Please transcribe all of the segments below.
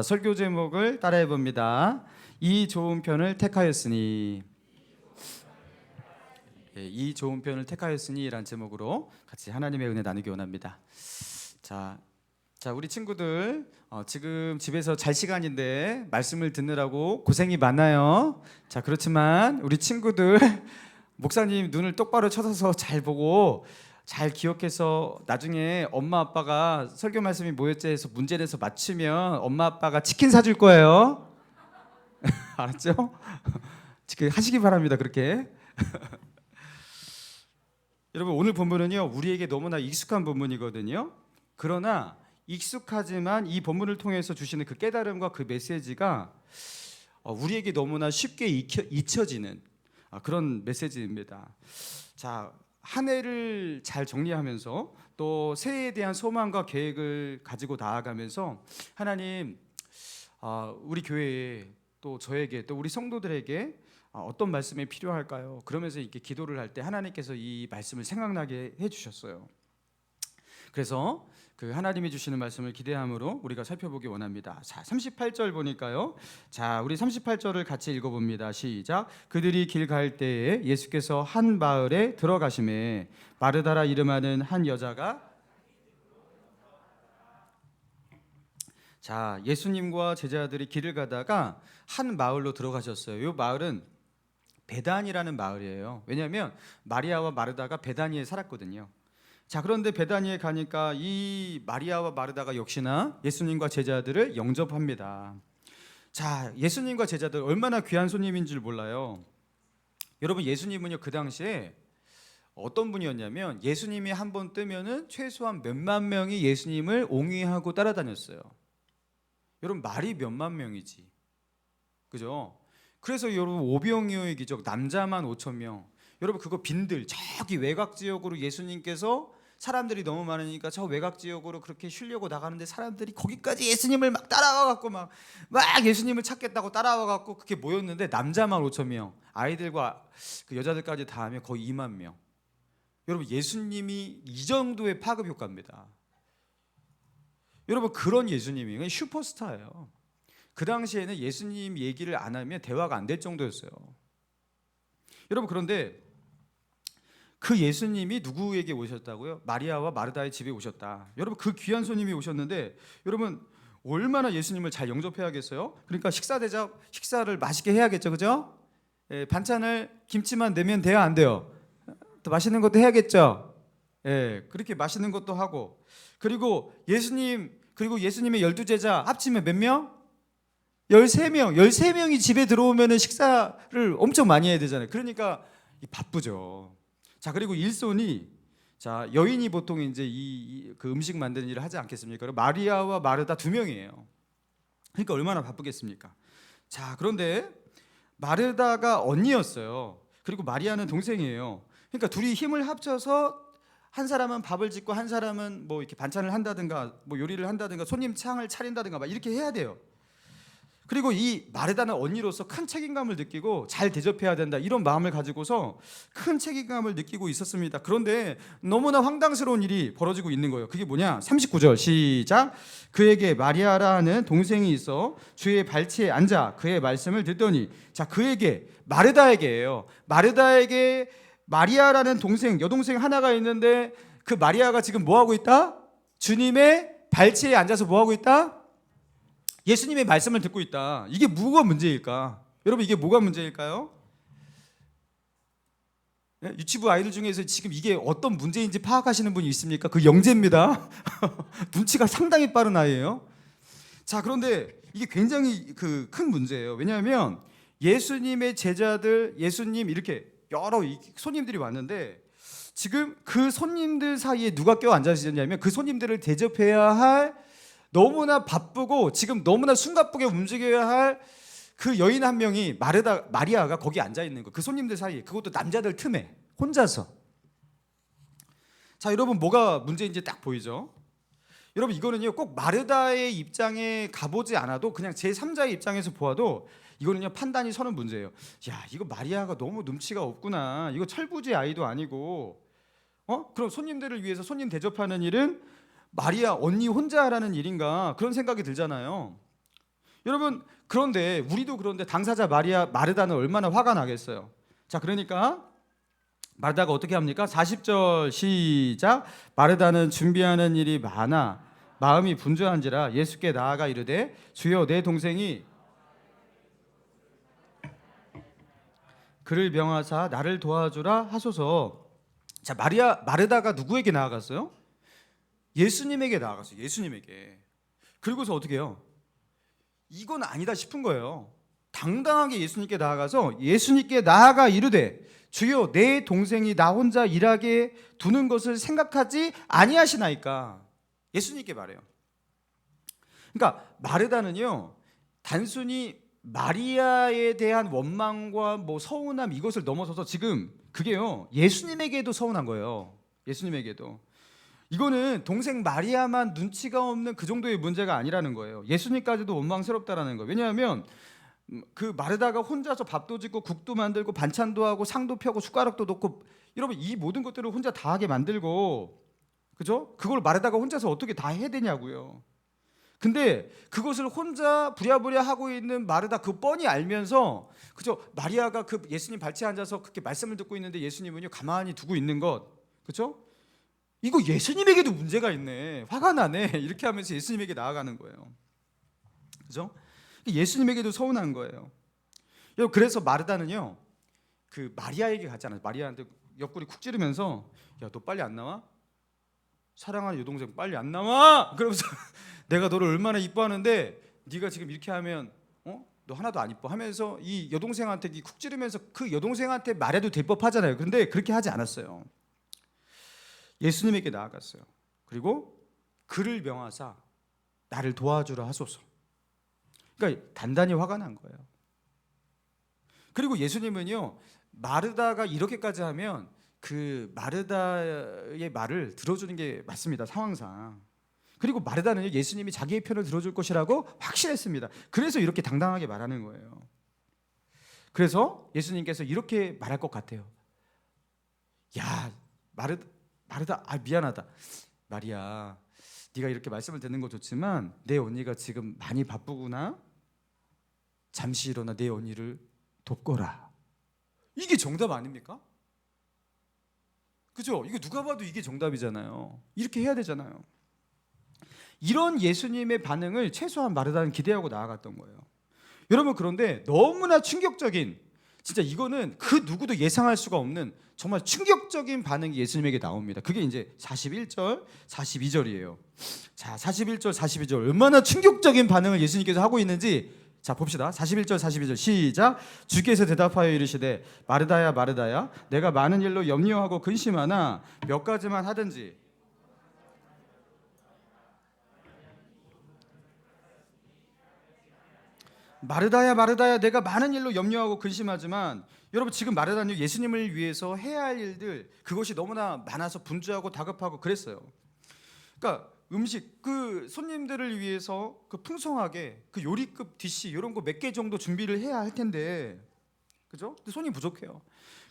설교 제목을 따라해 봅니다. 이 좋은 편을 택하였으니. 이 좋은 편을 택하였으니라는 제목으로 같이 하나님의 은혜 나누기 원합니다. 자, 우리 친구들 지금 집에서 잘 시간인데 말씀을 듣느라고 고생이 많아요. 자, 그렇지만 우리 친구들 목사님 눈을 똑바로 쳐서 잘 보고 잘 기억해서 나중에 엄마 아빠가 설교 말씀이 뭐였지 해서 문제 내서 맞추면 엄마 아빠가 치킨 사줄 거예요. 알았죠? 하시기 바랍니다. 그렇게. 여러분, 오늘 본문은요 우리에게 너무나 익숙한 본문이거든요. 그러나 익숙하지만 이 본문을 통해서 주시는 그 깨달음과 그 메시지가 우리에게 너무나 쉽게 잊혀지는 그런 메시지입니다. 자, 한 해를 잘 정리하면서 또 새해에 대한 소망과 계획을 가지고 나아가면서 하나님, 우리 교회에 또 저에게 또 우리 성도들에게 어떤 말씀이 필요할까요? 그러면서 이렇게 기도를 할 때 하나님께서 이 말씀을 생각나게 해주셨어요. 그래서 그 하나님이 주시는 말씀을 기대함으로 우리가 살펴보기 원합니다. 자, 38절 보니까요. 자, 우리 38절을 같이 읽어봅니다. 시작. 그들이 길 갈 때에 예수께서 한 마을에 들어가심에 마르다라 이름하는 한 여자가, 자, 예수님과 제자들이 길을 가다가 한 마을로 들어가셨어요. 이 마을은 베단이라는 마을이에요. 왜냐하면 마리아와 마르다가 베다니에 살았거든요. 자, 그런데 베다니에 가니까 이 마리아와 마르다가 역시나 예수님과 제자들을 영접합니다. 자, 예수님과 제자들 얼마나 귀한 손님인 줄 몰라요. 여러분, 예수님은요 그 당시에 어떤 분이었냐면 예수님이 한 번 뜨면은 최소한 몇만 명이 예수님을 옹위하고 따라다녔어요. 여러분, 말이 몇만 명이지, 그죠? 그래서 여러분, 오병이어의 기적, 남자만 5천 명. 여러분, 그거 빈들 저기 외곽 지역으로 예수님께서 사람들이 너무 많으니까 저 외곽 지역으로 그렇게 쉬려고 나가는데 사람들이 거기까지 예수님을 막 따라와 갖고 막 예수님을 찾겠다고 따라와 갖고 그렇게 모였는데 남자만 5천 명, 아이들과 그 여자들까지 다 하면 거의 2만 명. 여러분, 예수님이 이 정도의 파급 효과입니다. 여러분, 그런 예수님이 슈퍼스타예요. 그 당시에는 예수님 얘기를 안 하면 대화가 안 될 정도였어요. 여러분, 그런데 그 예수님이 누구에게 오셨다고요? 마리아와 마르다의 집에 오셨다. 여러분, 그 귀한 손님이 오셨는데 여러분, 얼마나 예수님을 잘 영접해야겠어요? 그러니까 식사를 맛있게 해야겠죠, 그죠? 반찬을 김치만 내면 돼요, 안 돼요? 또 맛있는 것도 해야겠죠. 그렇게 맛있는 것도 하고, 그리고 예수님의 12제자 합치면 몇 명? 13명. 13명이 집에 들어오면 식사를 엄청 많이 해야 되잖아요. 그러니까 바쁘죠. 자, 그리고 일손이, 자, 여인이 보통 이제 그 음식 만드는 일을 하지 않겠습니까? 마리아와 마르다 2명이에요. 그러니까 얼마나 바쁘겠습니까? 자, 그런데 마르다가 언니였어요. 그리고 마리아는 동생이에요. 그러니까 둘이 힘을 합쳐서 한 사람은 밥을 짓고 한 사람은 뭐 이렇게 반찬을 한다든가 뭐 요리를 한다든가 손님 창을 차린다든가 막 이렇게 해야 돼요. 그리고 이 마르다는 언니로서 큰 책임감을 느끼고 잘 대접해야 된다, 이런 마음을 가지고서 큰 책임감을 느끼고 있었습니다. 그런데 너무나 황당스러운 일이 벌어지고 있는 거예요. 그게 뭐냐? 39절 시작. 그에게 마리아라는 동생이 있어 주의 발치에 앉아 그의 말씀을 듣더니, 자, 그에게 마르다에게예요. 마르다에게 마리아라는 동생, 여동생 하나가 있는데 그 마리아가 지금 뭐 하고 있다? 주님의 발치에 앉아서 뭐 하고 있다? 예수님의 말씀을 듣고 있다. 이게 뭐가 문제일까? 여러분, 이게 뭐가 문제일까요? 유치부 아이들 중에서 지금 이게 어떤 문제인지 파악하시는 분이 있습니까? 그 영재입니다. 눈치가 상당히 빠른 아이예요. 자, 그런데 이게 굉장히 큰 문제예요. 왜냐하면 예수님의 제자들, 예수님 이렇게 여러 손님들이 왔는데 지금 그 손님들 사이에 누가 껴 앉아 있었냐면 그 손님들을 대접해야 할, 너무나 바쁘고 지금 너무나 숨가쁘게 움직여야 할 그 여인 한 명이 마리아가 거기 앉아 있는 거. 그 손님들 사이에, 그것도 남자들 틈에 혼자서. 자, 여러분, 뭐가 문제인지 딱 보이죠? 여러분, 이거는요 꼭 마르다의 입장에 가보지 않아도 그냥 제3자의 입장에서 보아도 이거는요 판단이 서는 문제예요. 야, 이거 마리아가 너무 눈치가 없구나. 이거 철부지 아이도 아니고, 그럼 손님들을 위해서 손님 대접하는 일은 마리아 언니 혼자 하라는 일인가, 그런 생각이 들잖아요. 여러분 그런데 우리도 그런데 당사자 마르다는 얼마나 화가 나겠어요. 자, 그러니까 마르다가 어떻게 합니까? 40절 시작. 마르다는 준비하는 일이 많아 마음이 분주한지라 예수께 나아가 이르되 주여 내 동생이 그를 명하사 나를 도와주라 하소서. 자, 마르다가 누구에게 나아갔어요? 예수님에게 나아갔어요. 예수님에게. 그리고서 어떻게 해요? 이건 아니다 싶은 거예요. 당당하게 예수님께 나아가서 예수님께 나아가 이르되 주여 내 동생이 나 혼자 일하게 두는 것을 생각하지 아니하시나이까. 예수님께 말해요. 그러니까 마르다는요, 단순히 마리아에 대한 원망과 뭐 서운함 이것을 넘어서서 지금 그게요, 예수님에게도 서운한 거예요. 예수님에게도. 이거는 동생 마리아만 눈치가 없는 그 정도의 문제가 아니라는 거예요. 예수님까지도 원망스럽다라는 거예요. 왜냐하면 그 마르다가 혼자서 밥도 짓고 국도 만들고 반찬도 하고 상도 펴고 숟가락도 놓고, 여러분 이 모든 것들을 혼자 다 하게 만들고, 그죠? 그걸 마르다가 혼자서 어떻게 다 해야 되냐고요. 근데 그것을 혼자 부랴부랴 하고 있는 마르다 그 뻔히 알면서, 그죠? 마리아가 그 예수님 발치에 앉아서 그렇게 말씀을 듣고 있는데 예수님은요 가만히 두고 있는 것, 그죠? 이거 예수님에게도 문제가 있네, 화가 나네, 이렇게 하면서 예수님에게 나아가는 거예요. 그죠? 예수님에게도 서운한 거예요. 그래서 마르다는요 그 마리아에게 갔잖아요. 마리아한테 옆구리 쿡 찌르면서 야, 너 빨리 안 나와? 사랑하는 여동생 빨리 안 나와? 그러면서 내가 너를 얼마나 이뻐하는데 네가 지금 이렇게 하면 너 하나도 안 이뻐 하면서 이 여동생한테 쿡 찌르면서 그 여동생한테 말해도 될 법하잖아요. 그런데 그렇게 하지 않았어요. 예수님에게 나아갔어요. 그리고 그를 명하사 나를 도와주라 하소서. 그러니까 단단히 화가 난 거예요. 그리고 예수님은요 마르다가 이렇게까지 하면 그 마르다의 말을 들어주는 게 맞습니다, 상황상. 그리고 마르다는 예수님이 자기의 편을 들어줄 것이라고 확신했습니다. 그래서 이렇게 당당하게 말하는 거예요. 그래서 예수님께서 이렇게 말할 것 같아요. 야, 마르다, 미안하다. 마리아, 네가 이렇게 말씀을 듣는 거 좋지만 내 언니가 지금 많이 바쁘구나. 잠시 일어나 내 언니를 돕거라. 이게 정답 아닙니까? 그죠? 이거 누가 봐도 이게 정답이잖아요. 이렇게 해야 되잖아요. 이런 예수님의 반응을 최소한 마르다는 기대하고 나아갔던 거예요. 여러분, 그런데 너무나 충격적인, 진짜 이거는 그 누구도 예상할 수가 없는 정말 충격적인 반응이 예수님에게 나옵니다. 그게 이제 41절, 42절이에요. 자, 41절, 42절 얼마나 충격적인 반응을 예수님께서 하고 있는지 자 봅시다. 41절, 42절 시작. 주께서 대답하여 이르시되 마르다야 마르다야 내가 많은 일로 염려하고 근심하나 몇 가지만 하든지. 마르다야 마르다야 내가 많은 일로 염려하고 근심하지만, 여러분 지금 마르다는 예수님을 위해서 해야 할 일들, 그것이 너무나 많아서 분주하고 다급하고 그랬어요. 그러니까 음식, 그 손님들을 위해서 그 풍성하게 그 요리급 디시 이런 거 몇 개 정도 준비를 해야 할 텐데, 그죠? 근데 손이 부족해요.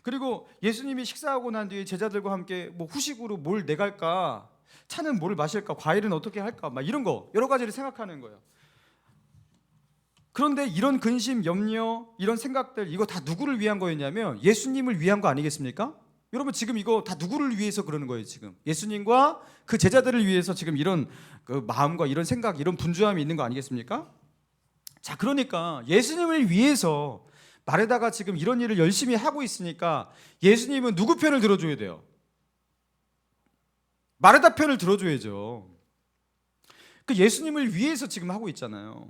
그리고 예수님이 식사하고 난 뒤에 제자들과 함께 뭐 후식으로 뭘 내갈까, 차는 뭘 마실까, 과일은 어떻게 할까, 막 이런 거 여러 가지를 생각하는 거예요. 그런데 이런 근심, 염려, 이런 생각들, 이거 다 누구를 위한 거였냐면 예수님을 위한 거 아니겠습니까? 여러분 지금 이거 다 누구를 위해서 그러는 거예요? 지금 예수님과 그 제자들을 위해서 지금 이런 그 마음과 이런 생각, 이런 분주함이 있는 거 아니겠습니까? 자, 그러니까 예수님을 위해서 마르다가 지금 이런 일을 열심히 하고 있으니까 예수님은 누구 편을 들어줘야 돼요? 마르다 편을 들어줘야죠. 그 예수님을 위해서 지금 하고 있잖아요.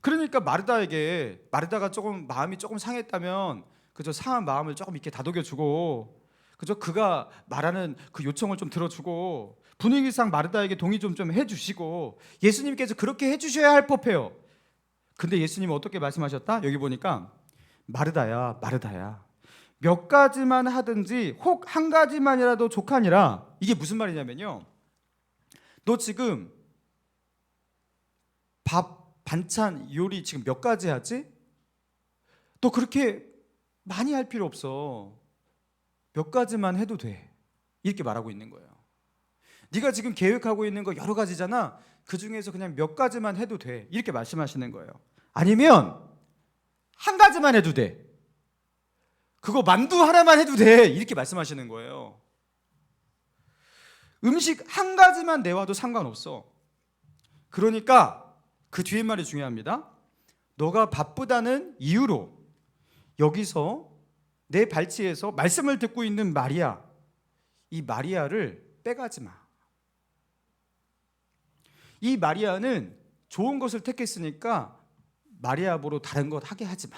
그러니까 마르다가 조금 마음이 조금 상했다면, 그저 상한 마음을 조금 이렇게 다독여주고, 그저 그가 말하는 그 요청을 좀 들어주고, 분위기상 마르다에게 동의 좀 해주시고, 예수님께서 그렇게 해주셔야 할 법해요. 근데 예수님은 어떻게 말씀하셨다? 여기 보니까 마르다야 마르다야 몇 가지만 하든지 혹 한 가지만이라도 족하니라. 이게 무슨 말이냐면요, 너 지금 밥, 반찬, 요리 지금 몇 가지 하지? 너 그렇게 많이 할 필요 없어. 몇 가지만 해도 돼. 이렇게 말하고 있는 거예요. 네가 지금 계획하고 있는 거 여러 가지잖아. 그 중에서 그냥 몇 가지만 해도 돼. 이렇게 말씀하시는 거예요. 아니면 한 가지만 해도 돼. 그거 만두 하나만 해도 돼. 이렇게 말씀하시는 거예요. 음식 한 가지만 내와도 상관없어. 그러니까 그 뒤에 말이 중요합니다. 너가 바쁘다는 이유로 여기서 내 발치에서 말씀을 듣고 있는 마리아, 이 마리아를 빼가지 마. 이 마리아는 좋은 것을 택했으니까 마리아 보러 다른 것 하게 하지 마.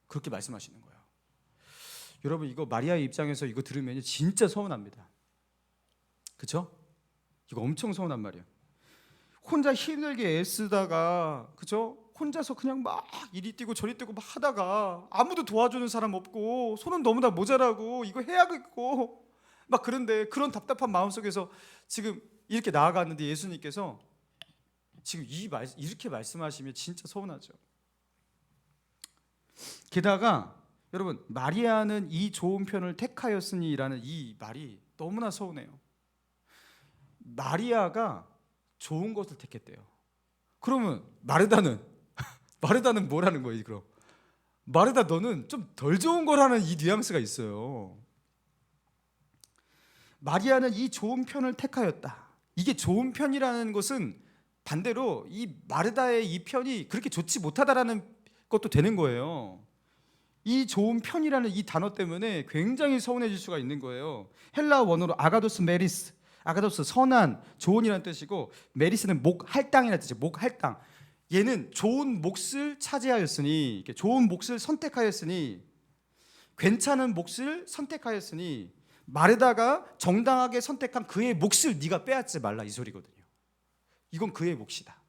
그렇게 말씀하시는 거예요. 여러분, 이거 마리아의 입장에서 이거 들으면 진짜 서운합니다. 그렇죠? 이거 엄청 서운한 말이에요. 혼자 힘들게 애쓰다가, 그렇죠? 혼자서 그냥 막 이리 뛰고 저리 뛰고 막 하다가 아무도 도와주는 사람 없고 손은 너무나 모자라고 이거 해야겠고 막 그런데 그런 답답한 마음속에서 지금 이렇게 나아갔는데 예수님께서 지금 이렇게 말씀하시면 진짜 서운하죠. 게다가 여러분, 마리아는 이 좋은 편을 택하였으니라는 이 말이 너무나 서운해요. 마리아가 좋은 것을 택했대요. 그러면 마르다는 뭐라는 거예요? 그럼 마르다, 너는 좀 덜 좋은 거라는 이 뉘앙스가 있어요. 마리아는 이 좋은 편을 택하였다. 이게 좋은 편이라는 것은 반대로 이 마르다의 이 편이 그렇게 좋지 못하다라는 것도 되는 거예요. 이 좋은 편이라는 이 단어 때문에 굉장히 서운해질 수가 있는 거예요. 헬라 원어로 아가도스 메리스, 아가도스 선한, 좋은이라는 뜻이고, 메리스는 목 할당이라는 뜻이에요. 목 할당. 얘는 좋은 몫을 차지하였으니, 좋은 몫을 선택하였으니, 괜찮은 몫을 선택하였으니, 마르다가 정당하게 선택한 그의 몫을 네가 빼앗지 말라, 이 소리거든요. 이건 그의 몫이다.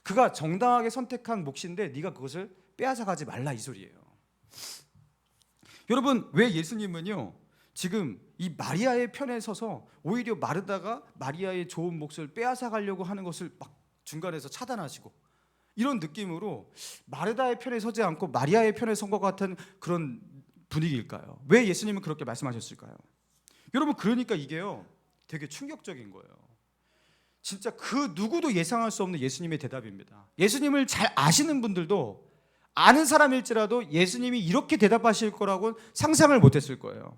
그가 정당하게 선택한 몫인데 네가 그것을 빼앗아가지 말라, 이 소리예요. 여러분, 왜 예수님은요 지금 이 마리아의 편에 서서 오히려 마르다가 마리아의 좋은 몫을 빼앗아가려고 하는 것을 막 중간에서 차단하시고, 이런 느낌으로 마르다의 편에 서지 않고 마리아의 편에 선 것 같은 그런 분위기일까요? 왜 예수님은 그렇게 말씀하셨을까요? 여러분, 그러니까 이게요 되게 충격적인 거예요. 진짜 그 누구도 예상할 수 없는 예수님의 대답입니다. 예수님을 잘 아시는 분들도, 아는 사람일지라도 예수님이 이렇게 대답하실 거라고는 상상을 못했을 거예요.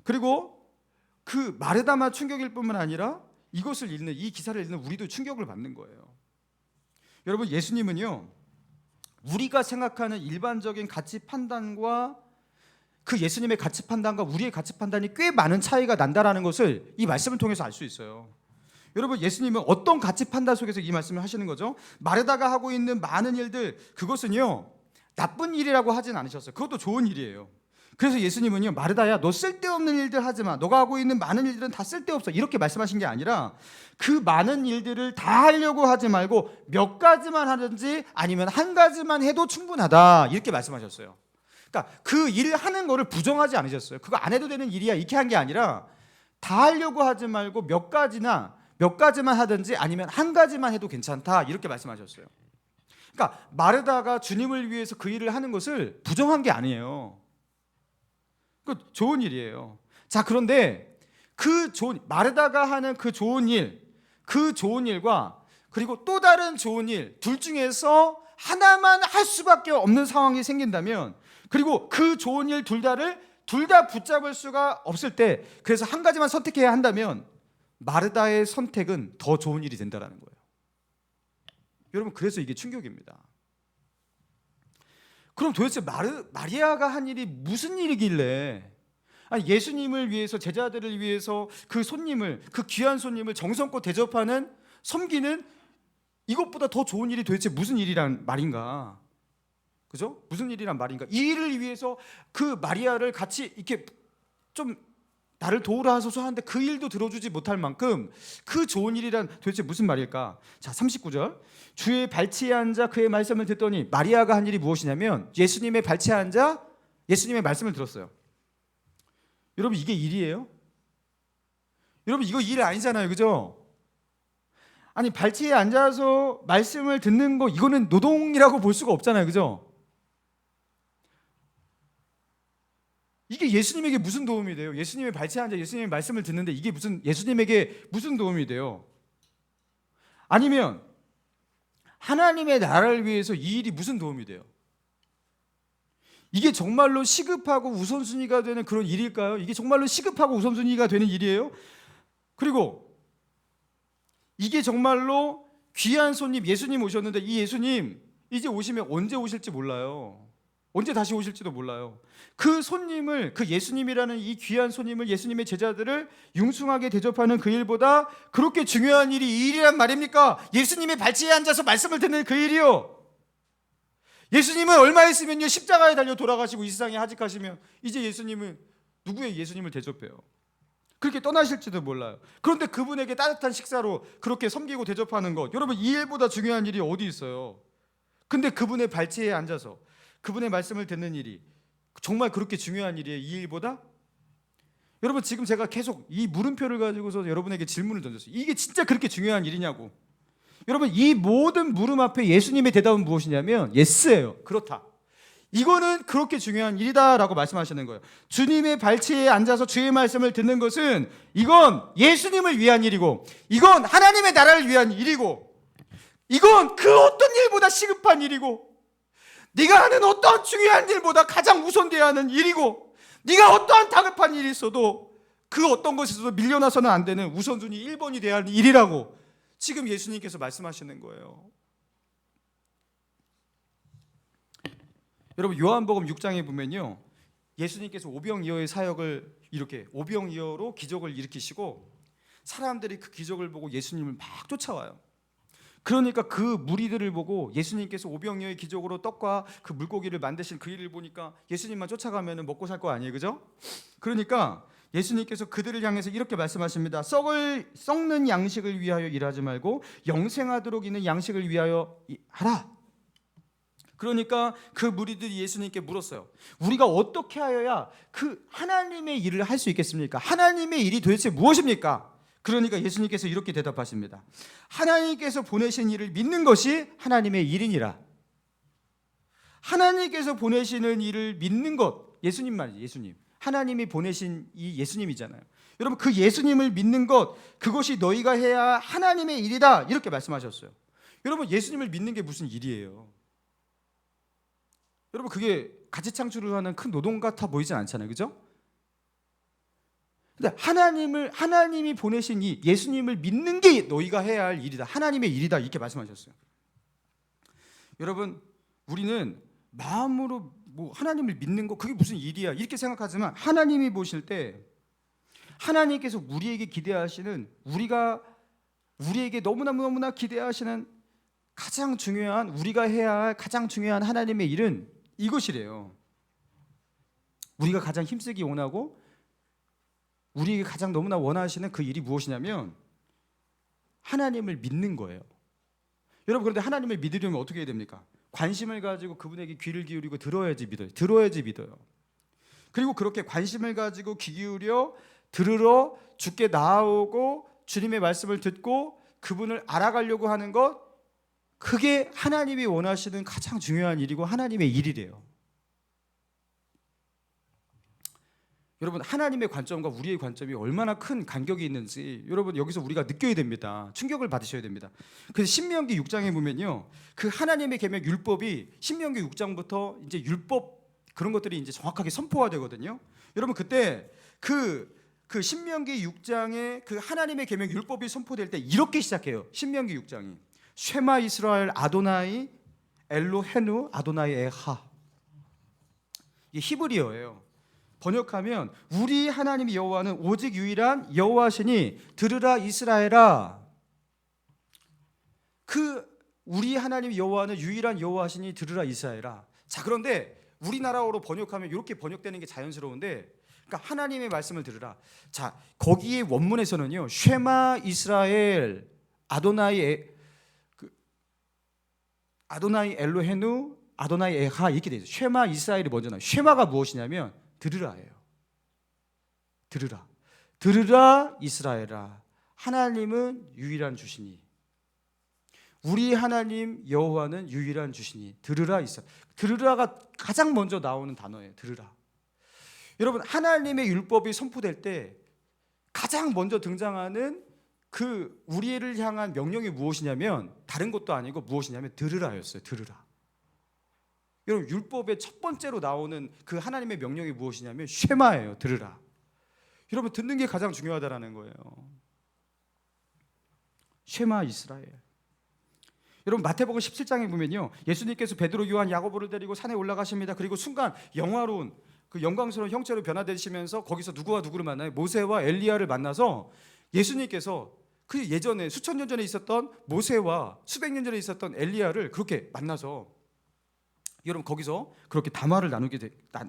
그리고 그 마르다만 충격일 뿐만 아니라 이것을 읽는, 이 기사를 읽는 우리도 충격을 받는 거예요. 여러분, 예수님은요 우리가 생각하는 일반적인 가치 판단과 그 예수님의 가치 판단과 우리의 가치 판단이 꽤 많은 차이가 난다라는 것을 이 말씀을 통해서 알 수 있어요. 여러분, 예수님은 어떤 가치 판단 속에서 이 말씀을 하시는 거죠? 마르다가 하고 있는 많은 일들, 그것은요 나쁜 일이라고 하진 않으셨어요. 그것도 좋은 일이에요. 그래서 예수님은요, 마르다야, 너 쓸데없는 일들 하지 마. 너가 하고 있는 많은 일들은 다 쓸데없어. 이렇게 말씀하신 게 아니라 그 많은 일들을 다 하려고 하지 말고 몇 가지만 하든지 아니면 한 가지만 해도 충분하다. 이렇게 말씀하셨어요. 그러니까 그 일을 하는 거를 부정하지 않으셨어요. 그거 안 해도 되는 일이야, 이렇게 한 게 아니라 다 하려고 하지 말고 몇 가지만 하든지 아니면 한 가지만 해도 괜찮다, 이렇게 말씀하셨어요. 그러니까 마르다가 주님을 위해서 그 일을 하는 것을 부정한 게 아니에요. 그 좋은 일이에요. 자, 그런데 그 좋은, 마르다가 하는 그 좋은 일과 그리고 또 다른 좋은 일, 둘 중에서 하나만 할 수밖에 없는 상황이 생긴다면, 그리고 그 좋은 일 둘 다 붙잡을 수가 없을 때, 그래서 한 가지만 선택해야 한다면 마르다의 선택은 더 좋은 일이 된다는 거예요. 여러분, 그래서 이게 충격입니다. 그럼 도대체 마리아가 한 일이 무슨 일이길래, 아니, 예수님을 위해서, 제자들을 위해서 그 귀한 손님을 정성껏 대접하는, 섬기는 이것보다 더 좋은 일이 도대체 무슨 일이란 말인가? 그죠? 무슨 일이란 말인가? 이 일을 위해서 그 마리아를 같이 이렇게 좀 나를 도우라 하소서 하는데 그 일도 들어주지 못할 만큼 그 좋은 일이란 도대체 무슨 말일까? 자, 39절. 주의 발치에 앉아 그의 말씀을 듣더니, 마리아가 한 일이 무엇이냐면 예수님의 발치에 앉아 예수님의 말씀을 들었어요. 여러분, 이게 일이에요? 여러분, 이거 일 아니잖아요, 그죠? 아니, 발치에 앉아서 말씀을 듣는 거, 이거는 노동이라고 볼 수가 없잖아요, 그죠? 이게 예수님에게 무슨 도움이 돼요? 예수님의 발치에 앉아 예수님의 말씀을 듣는데 이게 예수님에게 무슨 도움이 돼요? 아니면 하나님의 나라를 위해서 이 일이 무슨 도움이 돼요? 이게 정말로 시급하고 우선순위가 되는 그런 일일까요? 이게 정말로 시급하고 우선순위가 되는 일이에요? 그리고 이게 정말로 귀한 손님 예수님 오셨는데 이 예수님 이제 오시면 언제 오실지 몰라요. 언제 다시 오실지도 몰라요. 그 손님을, 그 예수님이라는 이 귀한 손님을, 예수님의 제자들을 융숭하게 대접하는 그 일보다 그렇게 중요한 일이 이 일이란 말입니까? 예수님의 발치에 앉아서 말씀을 듣는 그 일이요. 예수님은 얼마 있으면요 십자가에 달려 돌아가시고 이 세상에 하직하시면 이제 예수님은 누구의 예수님을 대접해요? 그렇게 떠나실지도 몰라요. 그런데 그분에게 따뜻한 식사로 그렇게 섬기고 대접하는 것, 여러분 이 일보다 중요한 일이 어디 있어요? 근데 그분의 발치에 앉아서 그분의 말씀을 듣는 일이 정말 그렇게 중요한 일이에요? 이 일보다? 여러분 지금 제가 계속 이 물음표를 가지고서 여러분에게 질문을 던졌어요. 이게 진짜 그렇게 중요한 일이냐고. 여러분 이 모든 물음 앞에 예수님의 대답은 무엇이냐면 예스예요. 그렇다. 이거는 그렇게 중요한 일이다라고 말씀하시는 거예요. 주님의 발치에 앉아서 주의 말씀을 듣는 것은 이건 예수님을 위한 일이고, 이건 하나님의 나라를 위한 일이고, 이건 그 어떤 일보다 시급한 일이고, 네가 하는 어떤 중요한 일보다 가장 우선돼야 하는 일이고, 네가 어떠한 다급한 일이 있어도 그 어떤 것에서도 밀려나서는 안 되는 우선순위 1번이 돼야 하는 일이라고 지금 예수님께서 말씀하시는 거예요. 여러분 요한복음 6장에 보면요, 예수님께서 오병이어의 사역을 이렇게 오병이어로 기적을 일으키시고 사람들이 그 기적을 보고 예수님을 막 쫓아와요. 그러니까 그 무리들을 보고 예수님께서 오병이어의 기적으로 떡과 그 물고기를 만드신 그 일을 보니까 예수님만 쫓아가면 먹고 살 거 아니에요, 그죠? 그러니까 예수님께서 그들을 향해서 이렇게 말씀하십니다. 썩는 양식을 위하여 일하지 말고 영생하도록 있는 양식을 위하여 하라. 그러니까 그 무리들이 예수님께 물었어요. 우리가 어떻게 하여야 그 하나님의 일을 할 수 있겠습니까? 하나님의 일이 도대체 무엇입니까? 그러니까 예수님께서 이렇게 대답하십니다. 하나님께서 보내신 일을 믿는 것이 하나님의 일이니라. 하나님께서 보내시는 일을 믿는 것, 예수님 말이죠. 예수님. 하나님이 보내신 이 예수님이잖아요. 여러분 그 예수님을 믿는 것, 그것이 너희가 해야 하나님의 일이다, 이렇게 말씀하셨어요. 여러분 예수님을 믿는 게 무슨 일이에요? 여러분 그게 가치 창출을 하는 큰 노동 같아 보이진 않잖아요, 그죠? 근데 하나님이 보내신 이 예수님을 믿는 게 너희가 해야 할 일이다, 하나님의 일이다, 이렇게 말씀하셨어요. 여러분 우리는 마음으로 뭐 하나님을 믿는 거 그게 무슨 일이야 이렇게 생각하지만 하나님이 보실 때 하나님께서 우리에게 기대하시는, 우리에게 너무나 기대하시는 가장 중요한, 우리가 해야 할 가장 중요한 하나님의 일은 이것이래요. 우리가 가장 힘쓰기 원하고 우리에게 가장 너무나 원하시는 그 일이 무엇이냐면 하나님을 믿는 거예요. 여러분 그런데 하나님을 믿으려면 어떻게 해야 됩니까? 관심을 가지고 그분에게 귀를 기울이고 들어야지 믿어요. 그리고 그렇게 관심을 가지고 귀 기울여 들으러 주께 나아오고 주님의 말씀을 듣고 그분을 알아가려고 하는 것, 그게 하나님이 원하시는 가장 중요한 일이고 하나님의 일이래요. 여러분 하나님의 관점과 우리의 관점이 얼마나 큰 간격이 있는지 여러분 여기서 우리가 느껴야 됩니다. 충격을 받으셔야 됩니다. 그래서 신명기 6장에 보면요, 그 하나님의 계명 율법이 신명기 6장부터 이제 율법 그런 것들이 이제 정확하게 선포가 되거든요. 여러분 그때 그 신명기 6장에 그 하나님의 계명 율법이 선포될 때 이렇게 시작해요. 신명기 6장이 쉐마 이스라엘 아도나이 엘로헤누 아도나이 에하. 이게 히브리어예요. 번역하면 우리 하나님 여호와는 오직 유일한 여호와시니 들으라 이스라엘아. 그 우리 하나님 여호와는 유일한 여호와시니 들으라 이스라엘아. 자 그런데 우리나라어로 번역하면 이렇게 번역되는 게 자연스러운데, 그러니까 하나님의 말씀을 들으라. 자 거기에 원문에서는요 쉐마 이스라엘 아도나이 엘로헤누 아도나이 에하 이렇게 되죠. 쉐마 이스라엘이 먼저 나와요. 쉐마가 무엇이냐면 들으라예요. 들으라 이스라엘아. 하나님은 유일한 주시니, 우리 하나님 여호와는 유일한 주시니 들으라 이스라엘. 들으라가 가장 먼저 나오는 단어예요. 들으라. 여러분 하나님의 율법이 선포될 때 가장 먼저 등장하는 그 우리를 향한 명령이 무엇이냐면 다른 것도 아니고 무엇이냐면 들으라였어요. 들으라. 여러분, 율법의 첫 번째로 나오는 그 하나님의 명령이 무엇이냐면 쉐마예요. 들으라. 여러분, 듣는 게 가장 중요하다라는 거예요. 쉐마 이스라엘. 여러분, 마태복음 17장에 보면요, 예수님께서 베드로, 요한, 야고보를 데리고 산에 올라가십니다. 그리고 순간 영화로운 그 영광스러운 형체로 변화되시면서 거기서 누구와 누구를 만나요? 모세와 엘리야를 만나서 예수님께서 그 예전에 수천 년 전에 있었던 모세와 수백 년 전에 있었던 엘리야를 그렇게 만나서 여러분 거기서 그렇게 담화를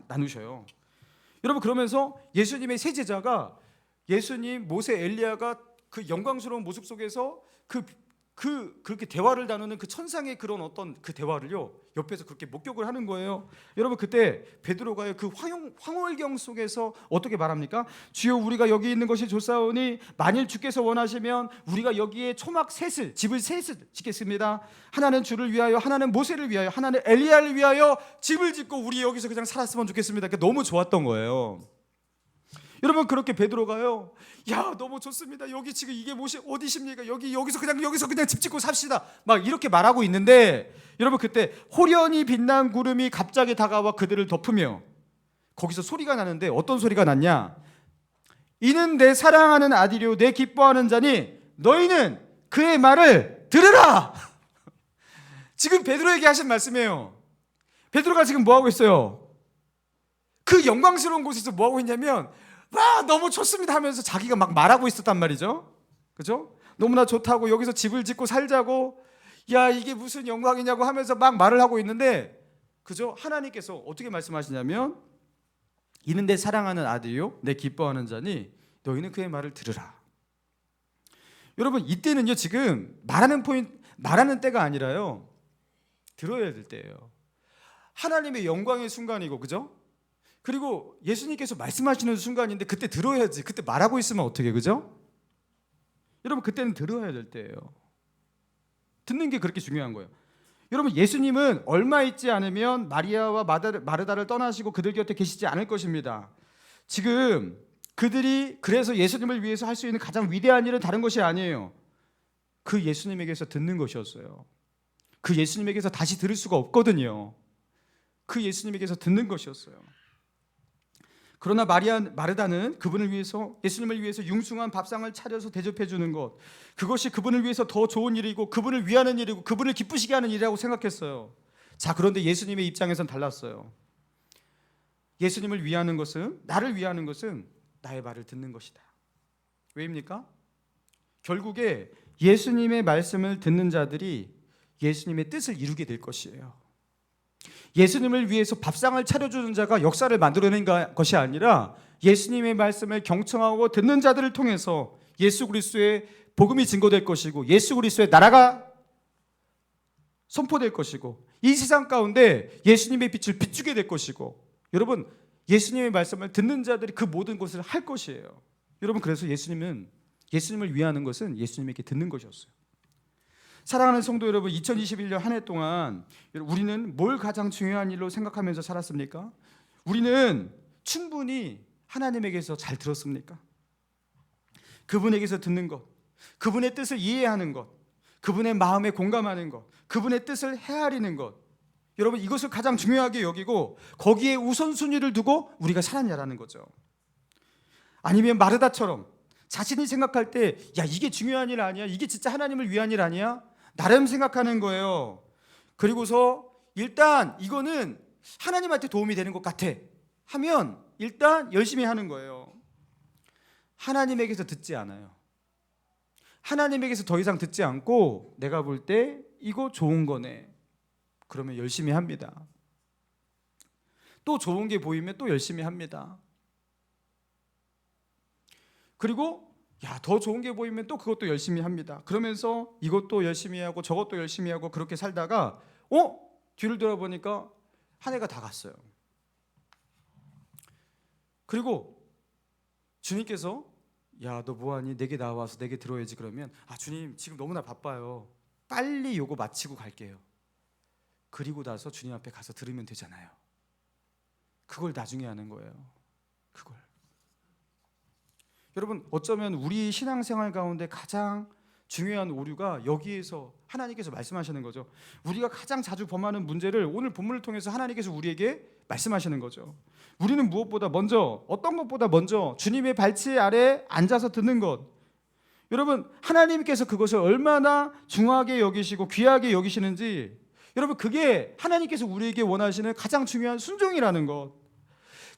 나누셔요. 여러분, 그러면서 예수님의 세 제자가 예수님, 모세, 엘리야가 그 영광스러운 모습 속에서 그렇게 대화를 나누는 그 천상의 그런 어떤 그 대화를요 옆에서 그렇게 목격을 하는 거예요. 여러분, 그때 베드로가 그 황홀경 속에서 어떻게 말합니까? 주여, 우리가 여기 있는 것이 좋사오니 만일 주께서 원하시면 우리가 여기에 집을 셋을 짓겠습니다. 하나는 주를 위하여, 하나는 모세를 위하여, 하나는 엘리야를 위하여 집을 짓고 우리 여기서 그냥 살았으면 좋겠습니다. 그러니까 너무 좋았던 거예요. 여러분, 그렇게 베드로가요, 야, 너무 좋습니다. 여기 지금 이게 어디십니까? 여기서 그냥 집 짓고 삽시다. 막 이렇게 말하고 있는데, 여러분, 그때 호련히 빛난 구름이 갑자기 다가와 그들을 덮으며 거기서 소리가 나는데 어떤 소리가 났냐? 이는 내 사랑하는 아들이요 내 기뻐하는 자니 너희는 그의 말을 들으라. 지금 베드로에게 하신 말씀이에요. 베드로가 지금 뭐 하고 있어요? 그 영광스러운 곳에서 뭐 하고 있냐면, 와, 너무 좋습니다 하면서 자기가 막 말하고 있었단 말이죠. 그죠? 너무나 좋다고, 여기서 집을 짓고 살자고, 야, 이게 무슨 영광이냐고 하면서 막 말을 하고 있는데, 그죠? 하나님께서 어떻게 말씀하시냐면, 이는 내 사랑하는 아들이요 내 기뻐하는 자니 너희는 그의 말을 들으라. 여러분, 이때는요 지금 말하는 때가 아니라요 들어야 될 때예요. 하나님의 영광의 순간이고, 그죠? 그리고 예수님께서 말씀하시는 순간인데 그때 들어야지. 그때 말하고 있으면 어떻게, 그죠? 여러분, 그때는 들어야 될 때예요. 듣는 게 그렇게 중요한 거예요. 여러분, 예수님은 얼마 있지 않으면 마리아와 마르다를 떠나시고 그들 곁에 계시지 않을 것입니다. 지금 그들이 그래서 예수님을 위해서 할 수 있는 가장 위대한 일은 다른 것이 아니에요. 그 예수님에게서 듣는 것이었어요. 그 예수님에게서 다시 들을 수가 없거든요. 그 예수님에게서 듣는 것이었어요. 그러나 마르다는 그분을 위해서, 예수님을 위해서 융숭한 밥상을 차려서 대접해 주는 것, 그것이 그분을 위해서 더 좋은 일이고 그분을 위하는 일이고 그분을 기쁘시게 하는 일이라고 생각했어요. 자, 그런데 예수님의 입장에선 달랐어요. 예수님을 위하는 것은, 나를 위하는 것은 나의 말을 듣는 것이다. 왜입니까? 결국에 예수님의 말씀을 듣는 자들이 예수님의 뜻을 이루게 될 것이에요. 예수님을 위해서 밥상을 차려주는 자가 역사를 만들어낸 것이 아니라 예수님의 말씀을 경청하고 듣는 자들을 통해서 예수 그리스도의 복음이 증거될 것이고 예수 그리스도의 나라가 선포될 것이고 이 세상 가운데 예수님의 빛을 비추게 될 것이고, 여러분, 예수님의 말씀을 듣는 자들이 그 모든 것을 할 것이에요. 여러분, 그래서 예수님을 위하는 것은 예수님에게 듣는 것이었어요. 사랑하는 성도 여러분, 2021년 한 해 동안 우리는 뭘 가장 중요한 일로 생각하면서 살았습니까? 우리는 충분히 하나님에게서 잘 들었습니까? 그분에게서 듣는 것, 그분의 뜻을 이해하는 것, 그분의 마음에 공감하는 것, 그분의 뜻을 헤아리는 것, 여러분, 이것을 가장 중요하게 여기고 거기에 우선순위를 두고 우리가 살았냐라는 거죠. 아니면 마르다처럼 자신이 생각할 때, 야, 이게 중요한 일 아니야? 이게 진짜 하나님을 위한 일 아니야? 나름 생각하는 거예요. 그리고서 일단 이거는 하나님한테 도움이 되는 것 같아 하면 일단 열심히 하는 거예요. 하나님에게서 듣지 않아요. 하나님에게서 더 이상 듣지 않고 내가 볼 때 이거 좋은 거네, 그러면 열심히 합니다. 또 좋은 게 보이면 또 열심히 합니다. 그리고 더 좋은 게 보이면 또 그것도 열심히 합니다. 그러면서 이것도 열심히 하고 저것도 열심히 하고 그렇게 살다가 뒤를 돌아보니까 한 해가 다 갔어요. 그리고 주님께서, 야, 너 뭐하니? 내게 나와서 내게 들어야지. 그러면, 주님 지금 너무나 바빠요. 빨리 요거 마치고 갈게요. 그리고 나서 주님 앞에 가서 들으면 되잖아요. 그걸 나중에 하는 거예요. 그걸. 여러분, 어쩌면 우리 신앙생활 가운데 가장 중요한 오류가 여기에서 하나님께서 말씀하시는 거죠. 우리가 가장 자주 범하는 문제를 오늘 본문을 통해서 하나님께서 우리에게 말씀하시는 거죠. 우리는 무엇보다 먼저, 어떤 것보다 먼저 주님의 발치 아래 앉아서 듣는 것. 여러분, 하나님께서 그것을 얼마나 중하게 여기시고 귀하게 여기시는지, 여러분, 그게 하나님께서 우리에게 원하시는 가장 중요한 순종이라는 것.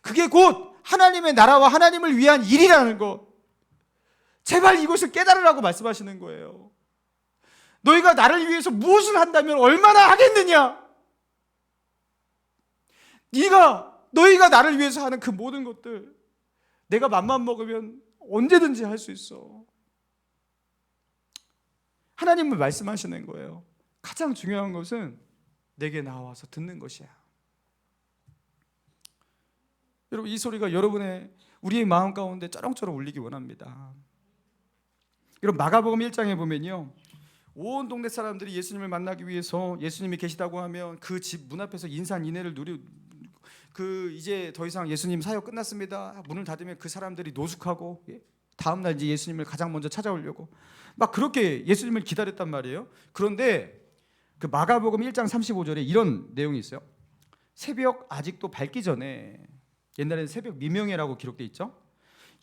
그게 곧 하나님의 나라와 하나님을 위한 일이라는 것. 제발 이것을 깨달으라고 말씀하시는 거예요. 너희가 나를 위해서 무엇을 한다면 얼마나 하겠느냐? 너희가 나를 위해서 하는 그 모든 것들, 내가 맘만 먹으면 언제든지 할 수 있어. 하나님은 말씀하시는 거예요. 가장 중요한 것은 내게 나와서 듣는 것이야. 여러분, 이 소리가 우리의 마음 가운데 쩌렁쩌렁 울리기 원합니다. 여러분, 마가복음 1장에 보면요, 온 동네 사람들이 예수님을 만나기 위해서 예수님이 계시다고 하면 그 집 문 앞에서 인산인해를 이제 더 이상 예수님 사역 끝났습니다. 문을 닫으면 그 사람들이 노숙하고 다음날 이제 예수님을 가장 먼저 찾아오려고 막 그렇게 예수님을 기다렸단 말이에요. 그런데 그 마가복음 1장 35절에 이런 내용이 있어요. 새벽 아직도 밝기 전에, 옛날에는 새벽 미명회라고 기록돼 있죠.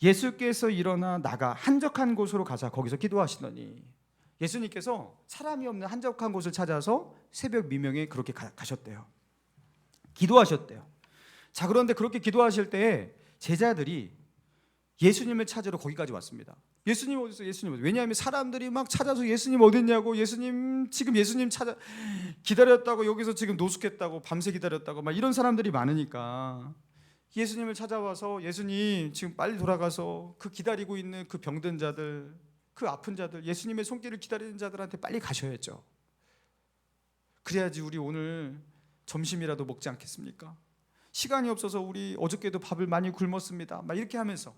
예수께서 일어나 나가 한적한 곳으로 가자 거기서 기도하시더니, 예수님께서 사람이 없는 한적한 곳을 찾아서 새벽 미명에 그렇게 가셨대요. 기도하셨대요. 자, 그런데 그렇게 기도하실 때 제자들이 예수님을 찾으러 거기까지 왔습니다. 예수님 어디 있어요? 예수님 어디? 왜냐하면 사람들이 막 찾아서 예수님 어디 있냐고, 지금 예수님 찾아 기다렸다고, 여기서 지금 노숙했다고, 밤새 기다렸다고 막 이런 사람들이 많으니까 예수님을 찾아와서 예수님 지금 빨리 돌아가서 그 기다리고 있는 그 병든 자들, 그 아픈 자들, 예수님의 손길을 기다리는 자들한테 빨리 가셔야죠. 그래야지 우리 오늘 점심이라도 먹지 않겠습니까? 시간이 없어서 우리 어저께도 밥을 많이 굶었습니다. 막 이렇게 하면서,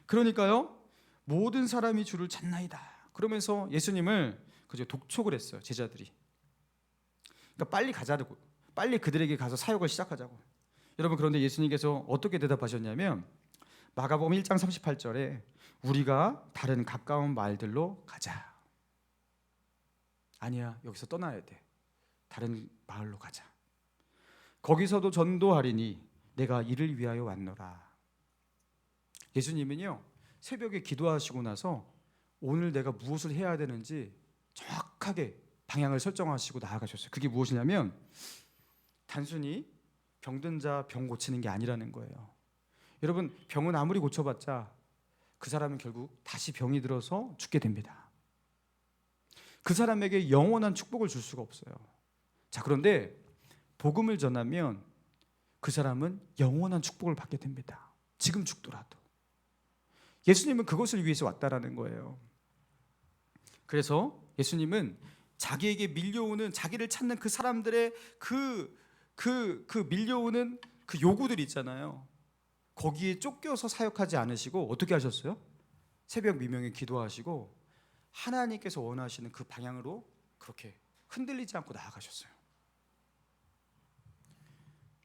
그러니까요, 모든 사람이 주를 찾나이다 그러면서 예수님을 그저 독촉을 했어요, 제자들이. 그러니까 빨리 가자고, 빨리 그들에게 가서 사역을 시작하자고. 여러분, 그런데 예수님께서 어떻게 대답하셨냐면 마가복음 1장 38절에 우리가 다른 가까운 마을들로 가자. 아니야, 여기서 떠나야 돼. 다른 마을로 가자. 거기서도 전도하리니 내가 이를 위하여 왔노라. 예수님은요, 새벽에 기도하시고 나서 오늘 내가 무엇을 해야 되는지 정확하게 방향을 설정하시고 나아가셨어요. 그게 무엇이냐면 단순히 병든 자 병 고치는 게 아니라는 거예요. 여러분, 병은 아무리 고쳐봤자 그 사람은 결국 다시 병이 들어서 죽게 됩니다. 그 사람에게 영원한 축복을 줄 수가 없어요. 자, 그런데 복음을 전하면 그 사람은 영원한 축복을 받게 됩니다. 지금 죽더라도. 예수님은 그것을 위해서 왔다라는 거예요. 그래서 예수님은 자기에게 밀려오는, 자기를 찾는 그 사람들의 그 밀려오는 그 요구들이 있잖아요. 거기에 쫓겨서 사역하지 않으시고 어떻게 하셨어요? 새벽 미명에 기도하시고 하나님께서 원하시는 그 방향으로 그렇게 흔들리지 않고 나아가셨어요.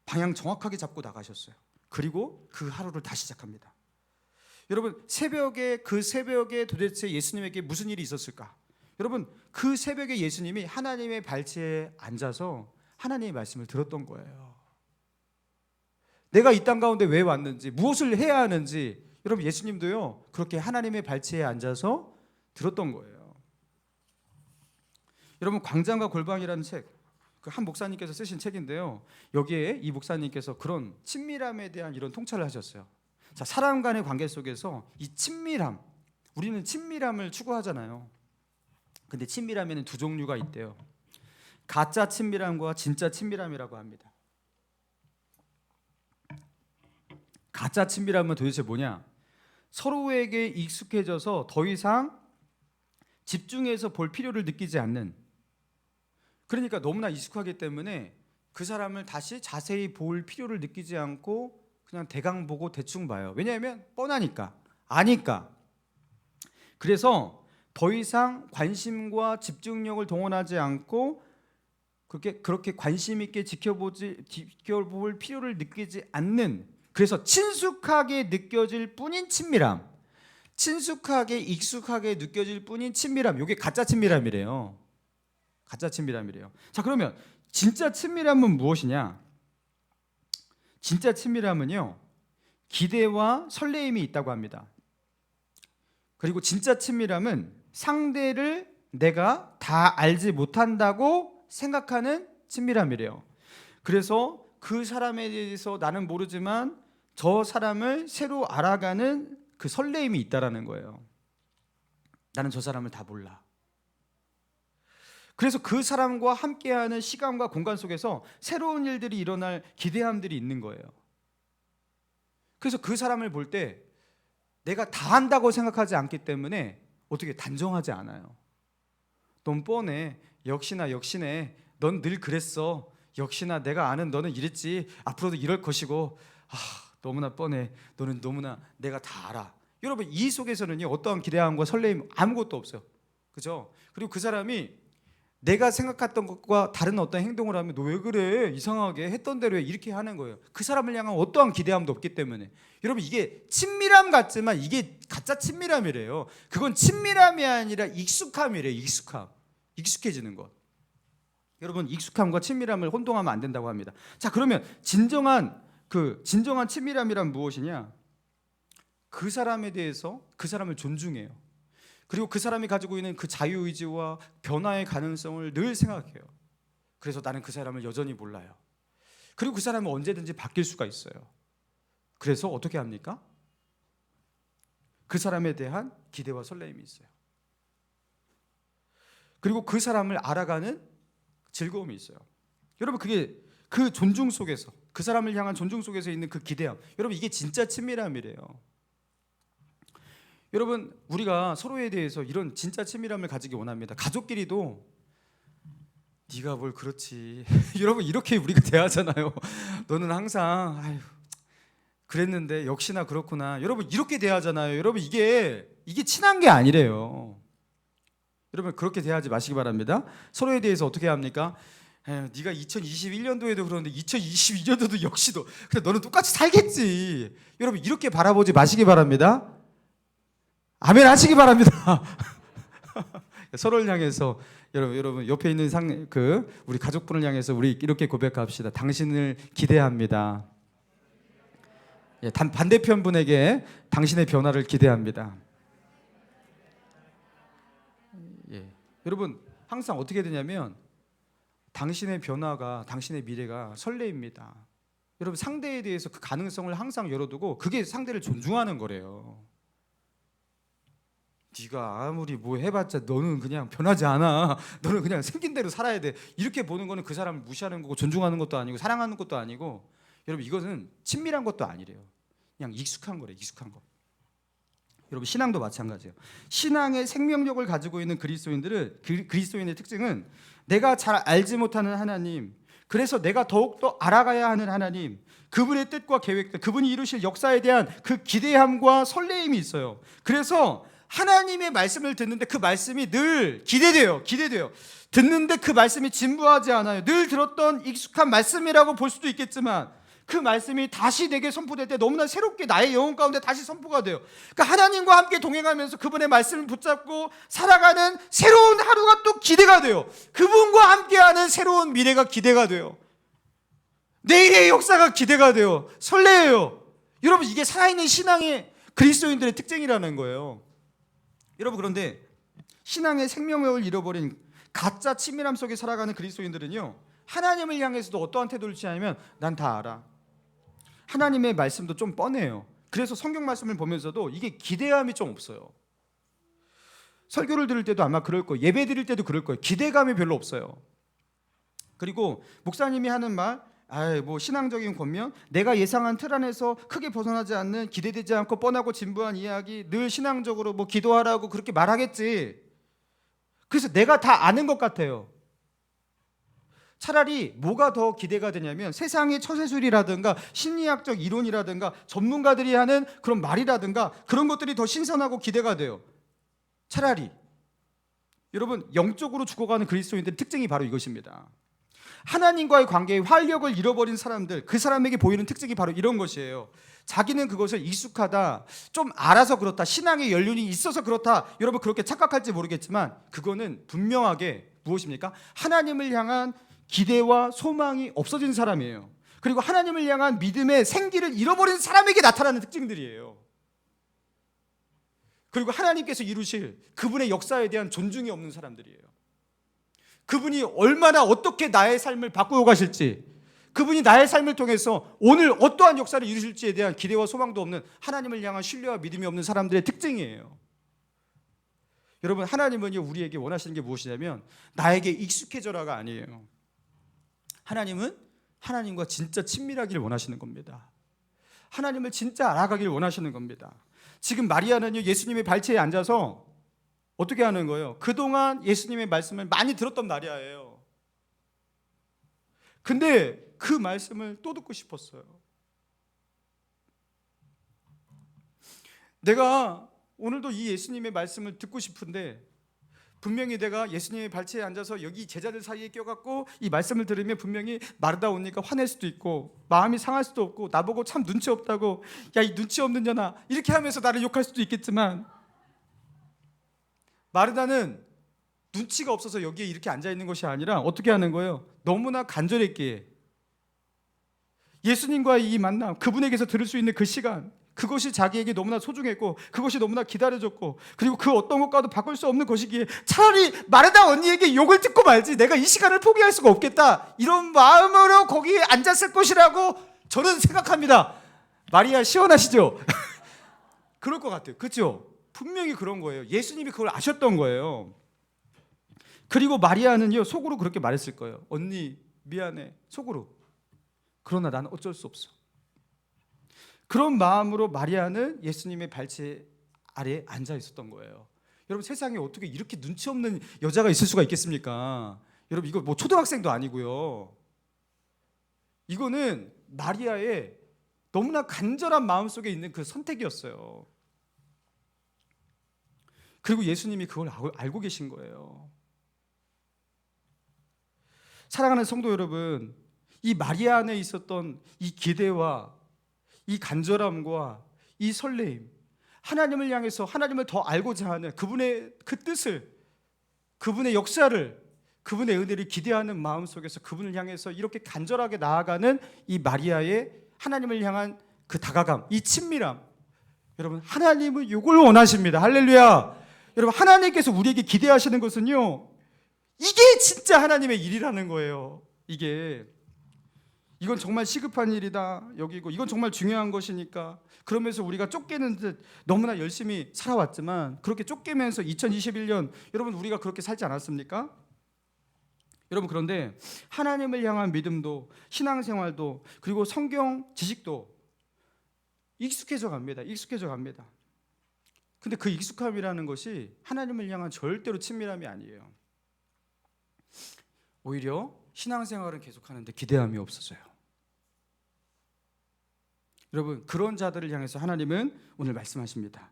방향 정확하게 잡고 나가셨어요. 그리고 그 하루를 다시 시작합니다. 여러분, 그 새벽에 도대체 예수님에게 무슨 일이 있었을까? 여러분, 그 새벽에 예수님이 하나님의 발치에 앉아서 하나님의 말씀을 들었던 거예요. 내가 이 땅 가운데 왜 왔는지, 무엇을 해야 하는지, 여러분, 예수님도요 그렇게 하나님의 발치에 앉아서 들었던 거예요. 여러분, 광장과 골방이라는 책, 그 한 목사님께서 쓰신 책인데요, 여기에 이 목사님께서 그런 친밀함에 대한 이런 통찰을 하셨어요. 자, 사람 간의 관계 속에서 이 친밀함, 우리는 친밀함을 추구하잖아요. 근데 친밀함에는 두 종류가 있대요. 가짜 친밀함과 진짜 친밀함이라고 합니다. 가짜 친밀함은 도대체 뭐냐? 서로에게 익숙해져서 더 이상 집중해서 볼 필요를 느끼지 않는, 그러니까 너무나 익숙하기 때문에 그 사람을 다시 자세히 볼 필요를 느끼지 않고 그냥 대강 보고 대충 봐요. 왜냐하면 뻔하니까, 아니까. 그래서 더 이상 관심과 집중력을 동원하지 않고 그렇게 관심 있게 지켜볼 필요를 느끼지 않는 그래서 친숙하게 느껴질 뿐인 친밀함, 친숙하게 익숙하게 느껴질 뿐인 친밀함, 이게 가짜 친밀함이래요. 가짜 친밀함이래요. 자, 그러면 진짜 친밀함은 무엇이냐? 진짜 친밀함은요, 기대와 설레임이 있다고 합니다. 그리고 진짜 친밀함은 상대를 내가 다 알지 못한다고 생각하는 친밀함이래요. 그래서 그 사람에 대해서 나는 모르지만 저 사람을 새로 알아가는 그 설레임이 있다라는 거예요. 나는 저 사람을 다 몰라. 그래서 그 사람과 함께하는 시간과 공간 속에서 새로운 일들이 일어날 기대함들이 있는 거예요. 그래서 그 사람을 볼 때 내가 다 안다고 생각하지 않기 때문에 어떻게 단정하지 않아요. 넌 뻔해. 역시나 역시네. 넌 늘 그랬어. 역시나 내가 아는 너는 이랬지. 앞으로도 이럴 것이고. 너무나 뻔해. 너는 너무나 내가 다 알아. 여러분, 이 속에서는요, 어떠한 기대함과 설레임 아무것도 없어요. 그죠? 그리고 그 사람이 내가 생각했던 것과 다른 어떤 행동을 하면 너 왜 그래? 이상하게 했던 대로 해. 이렇게 하는 거예요. 그 사람을 향한 어떠한 기대함도 없기 때문에. 여러분, 이게 친밀함 같지만 이게 가짜 친밀함이래요. 그건 친밀함이 아니라 익숙함이래요. 익숙함. 익숙해지는 것. 여러분, 익숙함과 친밀함을 혼동하면 안 된다고 합니다. 자, 그러면 진정한 친밀함이란 무엇이냐? 그 사람에 대해서 그 사람을 존중해요. 그리고 그 사람이 가지고 있는 그 자유의지와 변화의 가능성을 늘 생각해요. 그래서 나는 그 사람을 여전히 몰라요. 그리고 그 사람은 언제든지 바뀔 수가 있어요. 그래서 어떻게 합니까? 그 사람에 대한 기대와 설렘이 있어요. 그리고 그 사람을 알아가는 즐거움이 있어요. 여러분, 그게 그 존중 속에서, 그 사람을 향한 존중 속에서 있는 그 기대함, 여러분, 이게 진짜 친밀함이래요. 여러분, 우리가 서로에 대해서 이런 진짜 친밀함을 가지기 원합니다. 가족끼리도 네가 뭘 그렇지 여러분, 이렇게 우리가 대하잖아요. 너는 항상 아휴 그랬는데 역시나 그렇구나. 여러분, 이렇게 대하잖아요. 여러분, 이게 친한 게 아니래요. 여러분, 그렇게 대하지 마시기 바랍니다. 서로에 대해서 어떻게 합니까? 네가 2021년도에도 그러는데 2022년도도 역시도 그래, 너는 똑같이 살겠지. 여러분, 이렇게 바라보지 마시기 바랍니다. 아멘 하시기 바랍니다. 서로를 향해서 여러분 옆에 있는 우리 가족분을 향해서 우리 이렇게 고백합시다. 당신을 기대합니다. 반대편 분에게 당신의 변화를 기대합니다. 여러분, 항상 어떻게 되냐면 당신의 변화가, 당신의 미래가 설레입니다. 여러분, 상대에 대해서 그 가능성을 항상 열어두고 그게 상대를 존중하는 거래요. 네가 아무리 뭐 해봤자 너는 그냥 변하지 않아. 너는 그냥 생긴 대로 살아야 돼. 이렇게 보는 거는 그 사람을 무시하는 거고 존중하는 것도 아니고 사랑하는 것도 아니고, 여러분, 이것은 친밀한 것도 아니래요. 그냥 익숙한 거래요. 익숙한 거. 여러분, 신앙도 마찬가지예요. 신앙의 생명력을 가지고 있는 그리스도인의 특징은 내가 잘 알지 못하는 하나님, 그래서 내가 더욱더 알아가야 하는 하나님, 그분의 뜻과 계획들, 그분이 이루실 역사에 대한 그 기대함과 설레임이 있어요. 그래서 하나님의 말씀을 듣는데 그 말씀이 늘 기대돼요. 듣는데 그 말씀이 진부하지 않아요. 늘 들었던 익숙한 말씀이라고 볼 수도 있겠지만 그 말씀이 다시 내게 선포될 때 너무나 새롭게 나의 영혼 가운데 다시 선포가 돼요. 그러니까 하나님과 함께 동행하면서 그분의 말씀을 붙잡고 살아가는 새로운 하루가 또 기대가 돼요. 그분과 함께하는 새로운 미래가 기대가 돼요. 내일의 역사가 기대가 돼요. 설레요. 여러분, 이게 살아있는 신앙의 그리스도인들의 특징이라는 거예요. 여러분, 그런데 신앙의 생명력을 잃어버린 가짜 친밀함 속에 살아가는 그리스도인들은요, 하나님을 향해서도 어떠한 태도를 취하냐면 난 다 알아. 하나님의 말씀도 좀 뻔해요. 그래서 성경 말씀을 보면서도 이게 기대감이 좀 없어요. 설교를 들을 때도 아마 그럴 거예요. 예배 드릴 때도 그럴 거예요. 기대감이 별로 없어요. 그리고 목사님이 하는 말, 뭐 신앙적인 권면, 내가 예상한 틀 안에서 크게 벗어나지 않는, 기대되지 않고 뻔하고 진부한 이야기, 늘 신앙적으로 뭐 기도하라고 그렇게 말하겠지. 그래서 내가 다 아는 것 같아요. 차라리 뭐가 더 기대가 되냐면 세상의 처세술이라든가 심리학적 이론이라든가 전문가들이 하는 그런 말이라든가 그런 것들이 더 신선하고 기대가 돼요. 차라리. 여러분, 영적으로 죽어가는 그리스도인들의 특징이 바로 이것입니다. 하나님과의 관계의 활력을 잃어버린 사람들, 그 사람에게 보이는 특징이 바로 이런 것이에요. 자기는 그것을 익숙하다, 좀 알아서 그렇다, 신앙의 연륜이 있어서 그렇다, 여러분 그렇게 착각할지 모르겠지만 그거는 분명하게 무엇입니까? 하나님을 향한 기대와 소망이 없어진 사람이에요. 그리고 하나님을 향한 믿음의 생기를 잃어버린 사람에게 나타나는 특징들이에요. 그리고 하나님께서 이루실 그분의 역사에 대한 존중이 없는 사람들이에요. 그분이 얼마나 어떻게 나의 삶을 바꾸어 가실지, 그분이 나의 삶을 통해서 오늘 어떠한 역사를 이루실지에 대한 기대와 소망도 없는, 하나님을 향한 신뢰와 믿음이 없는 사람들의 특징이에요. 여러분, 하나님은요, 우리에게 원하시는 게 무엇이냐면 나에게 익숙해져라가 아니에요. 하나님은 하나님과 진짜 친밀하기를 원하시는 겁니다. 하나님을 진짜 알아가길 원하시는 겁니다. 지금 마리아는요, 예수님의 발치에 앉아서 어떻게 하는 거예요? 그동안 예수님의 말씀을 많이 들었던 마리아예요. 근데 그 말씀을 또 듣고 싶었어요. 내가 오늘도 이 예수님의 말씀을 듣고 싶은데, 분명히 내가 예수님의 발치에 앉아서 여기 제자들 사이에 껴갖고 이 말씀을 들으면 분명히 마르다 오니까 화낼 수도 있고 마음이 상할 수도 없고 나보고 참 눈치 없다고, 야 이 눈치 없는 년아, 이렇게 하면서 나를 욕할 수도 있겠지만, 마르다는 눈치가 없어서 여기에 이렇게 앉아있는 것이 아니라 어떻게 하는 거예요? 너무나 간절했기에 예수님과의 이 만남, 그분에게서 들을 수 있는 그 시간, 그것이 자기에게 너무나 소중했고 그것이 너무나 기다려졌고, 그리고 그 어떤 것과도 바꿀 수 없는 것이기에 차라리 마르다 언니에게 욕을 듣고 말지, 내가 이 시간을 포기할 수가 없겠다, 이런 마음으로 거기에 앉았을 것이라고 저는 생각합니다. 마리아 시원하시죠? 그럴 것 같아요. 그렇죠? 분명히 그런 거예요. 예수님이 그걸 아셨던 거예요. 그리고 마리아는요, 속으로 그렇게 말했을 거예요. 언니 미안해, 속으로. 그러나 나는 어쩔 수 없어. 그런 마음으로 마리아는 예수님의 발치 아래에 앉아 있었던 거예요. 여러분, 세상에 어떻게 이렇게 눈치 없는 여자가 있을 수가 있겠습니까? 여러분, 이거 뭐 초등학생도 아니고요. 이거는 마리아의 너무나 간절한 마음 속에 있는 그 선택이었어요. 그리고 예수님이 그걸 알고 계신 거예요. 사랑하는 성도 여러분, 이 마리아 안에 있었던 이 기대와 이 간절함과 이 설레임, 하나님을 향해서 하나님을 더 알고자 하는 그분의 그 뜻을, 그분의 역사를, 그분의 은혜를 기대하는 마음 속에서 그분을 향해서 이렇게 간절하게 나아가는 이 마리아의 하나님을 향한 그 다가감, 이 친밀함, 여러분, 하나님은 이걸 원하십니다. 할렐루야. 여러분, 하나님께서 우리에게 기대하시는 것은요, 이게 진짜 하나님의 일이라는 거예요. 이건 정말 시급한 일이다 여기고, 이건 정말 중요한 것이니까, 그러면서 우리가 쫓기는 듯 너무나 열심히 살아왔지만, 그렇게 쫓기면서 2021년 여러분, 우리가 그렇게 살지 않았습니까? 여러분, 그런데 하나님을 향한 믿음도, 신앙생활도, 그리고 성경 지식도 익숙해져 갑니다. 근데 그 익숙함이라는 것이 하나님을 향한 절대로 친밀함이 아니에요. 오히려 신앙생활은 계속하는데 기대함이 없어져요. 여러분, 그런 자들을 향해서 하나님은 오늘 말씀하십니다.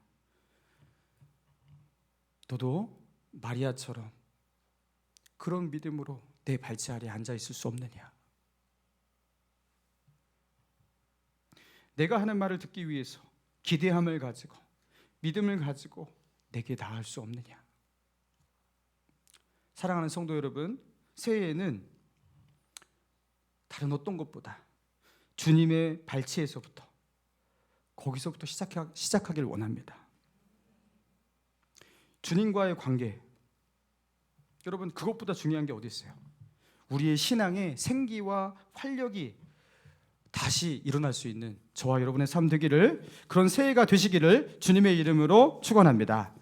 너도 마리아처럼 그런 믿음으로 내 발치 아래 앉아 있을 수 없느냐? 내가 하는 말을 듣기 위해서 기대함을 가지고 믿음을 가지고 내게 나아갈 수 없느냐? 사랑하는 성도 여러분, 새해에는 다른 어떤 것보다 주님의 발치에서부터, 거기서부터 시작하기를 원합니다. 주님과의 관계, 여러분, 그것보다 중요한 게 어디 있어요? 우리의 신앙의 생기와 활력이 다시 일어날 수 있는 저와 여러분의 삶 되기를, 그런 새해가 되시기를 주님의 이름으로 축원합니다.